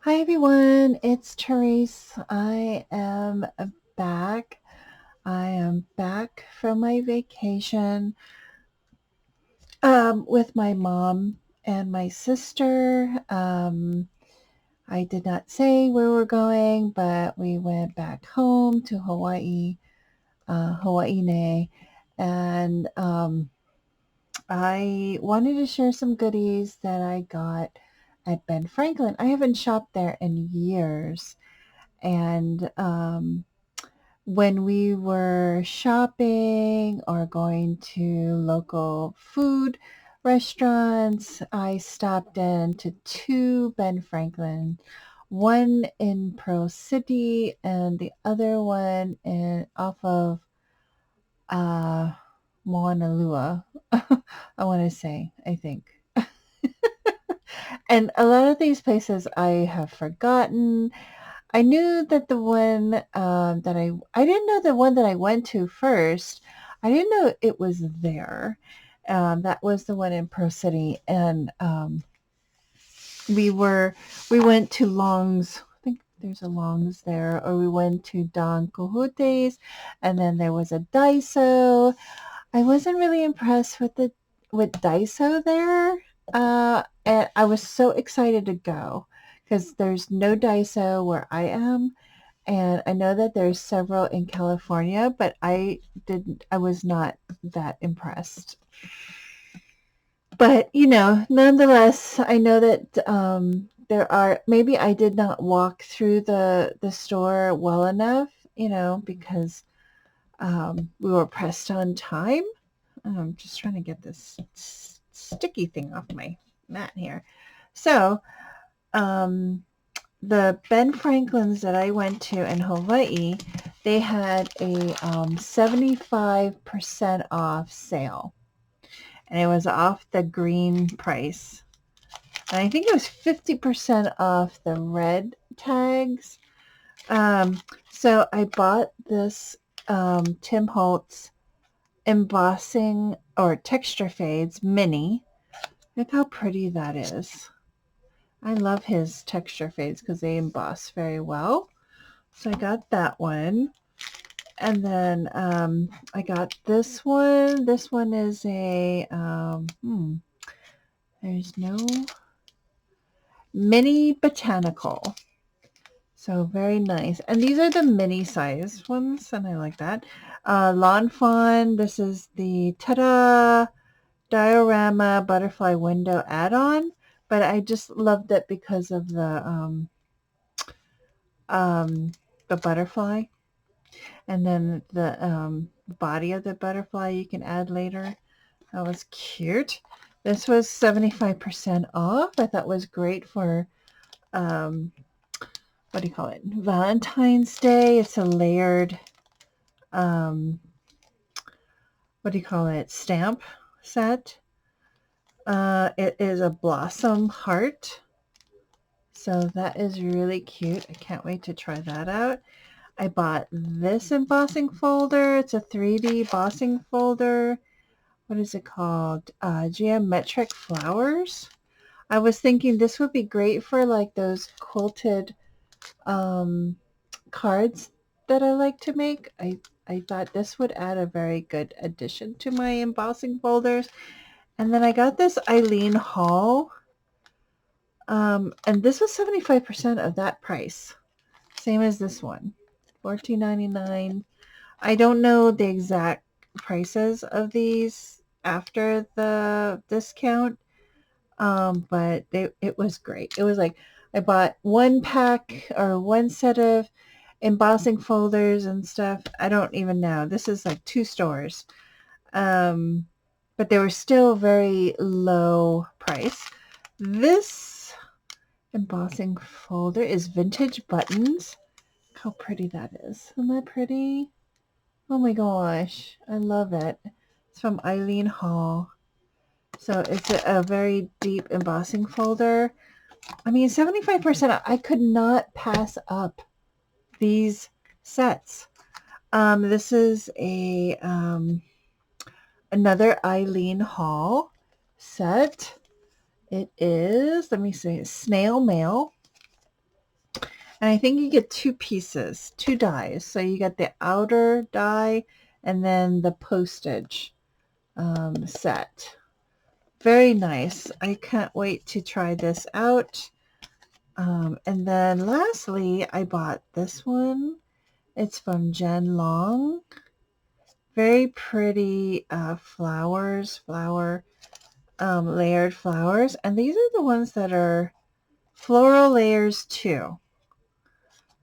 Hi everyone, it's Tereese. I am back. I am back from my vacation with my mom and my sister. I did not say where we're going, but we went back home to Hawaii, Hawaii, and I wanted to share some goodies that I got at Ben Franklin. I haven't shopped there in years, and when we were shopping or going to local food restaurants, I stopped in to two Ben Franklin, one in Pearl City and the other one in off of uh, Mauna Lua. I want to say, I think. And a lot of these places I have forgotten. I knew that the one that I didn't know the one that I went to first. I didn't know it was there. That was the one in Pearl City, and we were we went to Long's. I think there's a Long's there, or we went to Don Quixote's, and then there was a Daiso. I wasn't really impressed with Daiso there, and I was so excited to go because there's no Daiso where I am, and I know that there's several in California, but I was not that impressed. But, nonetheless, I know that there are, maybe I did not walk through the store well enough, because we were pressed on time. I'm just trying to get this sticky thing off my mat here. So, um, the Ben Franklins that I went to in Hawaii, they had a 75% off sale, and it was off the green price. And I think it was 50% off the red tags. Um, so I bought this Tim Holtz embossing or texture fades mini. Look how pretty that is. I love his texture fades because they emboss very well. So I got that one. And then I got this one. This one is a, there's no mini botanical. So very nice. And these are the mini size ones, and I like that. Lawn Fawn, this is the ta-da diorama butterfly window add-on, but I just loved it because of the butterfly, and then the body of the butterfly you can add later. That was cute. This was 75% off. I thought was great for um, what do you call it? Valentine's Day. It's a layered what do you call it? Stamp set. It is a blossom heart. So that is really cute. I can't wait to try that out. I bought this embossing folder. It's a 3D embossing folder. What is it called? Geometric flowers. I was thinking this would be great for like those quilted um, cards that I like to make. I thought this would add a very good addition to my embossing folders. And then I got this Eileen Hall. And this was 75% of that price. Same as this one. $14.99. I don't know the exact prices of these after the discount, but it was great. It was like I bought one pack or one set of embossing folders and stuff. I don't even know. This is like two stores. Um, but they were still very low price. This embossing folder is vintage buttons. Look how pretty that is. Isn't that pretty? Oh my gosh, I love it. It's from Eileen Hall. So it's a very deep embossing folder. I mean, 75%, I could not pass up these sets. This is a another Eileen Hall set. It is, let me see, snail mail. And I think you get two pieces, two dies. So you get the outer die and then the postage set. Very nice. I can't wait to try this out. And then lastly, I bought this one. It's from Jen Long. Very pretty layered flowers. And these are the ones that are floral layers too.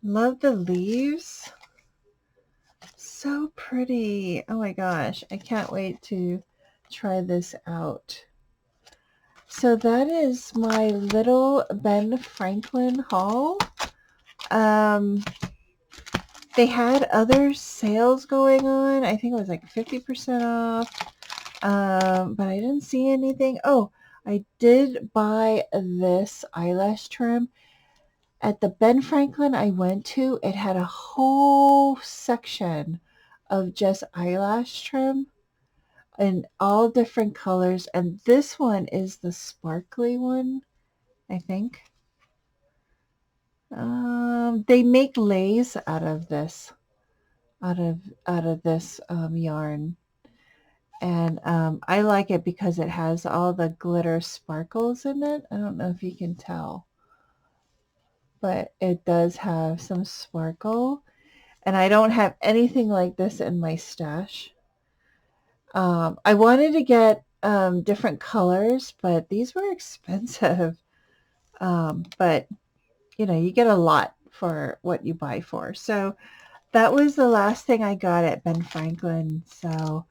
Love the leaves. So pretty. Oh my gosh. I can't wait to try this out. So that is my little Ben Franklin haul. They had other sales going on. I think it was like 50% off. But I didn't see anything. Oh, I did buy this eyelash trim. At the Ben Franklin I went to, it had a whole section of just eyelash trim in all different colors. And this one is the sparkly one, I think. They make lace out of this, yarn. And I like it because it has all the glitter sparkles in it. I don't know if you can tell, but it does have some sparkle. And I don't have anything like this in my stash. I wanted to get different colors, but these were expensive. But, you know, you get a lot for what you buy for. So that was the last thing I got at Ben Franklin. So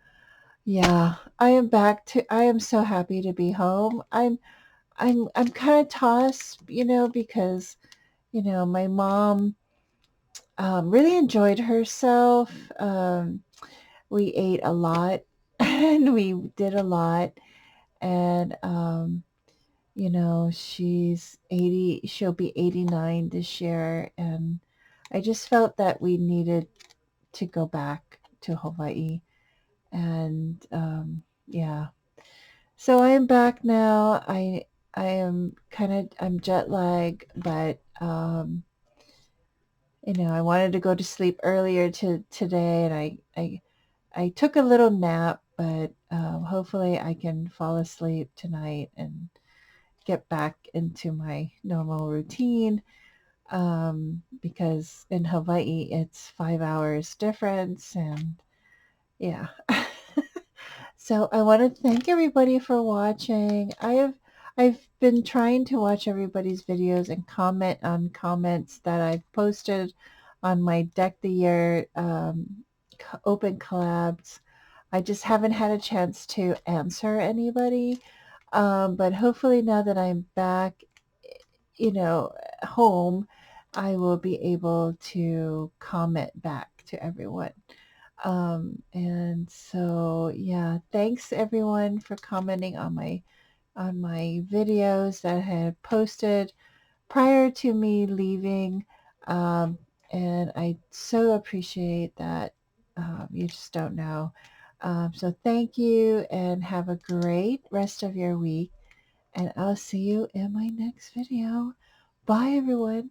yeah, I am so happy to be home. I'm kind of tossed, you know, because, you know, my mom really enjoyed herself. We ate a lot and we did a lot. And, you know, she'll be 89 this year. And I just felt that we needed to go back to Hawaii. And yeah, so I am back now. I'm jet lagged, but you know, I wanted to go to sleep earlier today, and I took a little nap, but hopefully I can fall asleep tonight and get back into my normal routine. Because in Hawaii it's 5 hours difference, and yeah. So I want to thank everybody for watching. I've been trying to watch everybody's videos and comment on comments that I've posted on my Deck the Year open collabs. I just haven't had a chance to answer anybody. But hopefully now that I'm back, you know, home, I will be able to comment back to everyone. And so, yeah, thanks everyone for commenting on my videos that I had posted prior to me leaving. Um, and I so appreciate that. You just don't know. So thank you and have a great rest of your week. And I'll see you in my next video. Bye, everyone.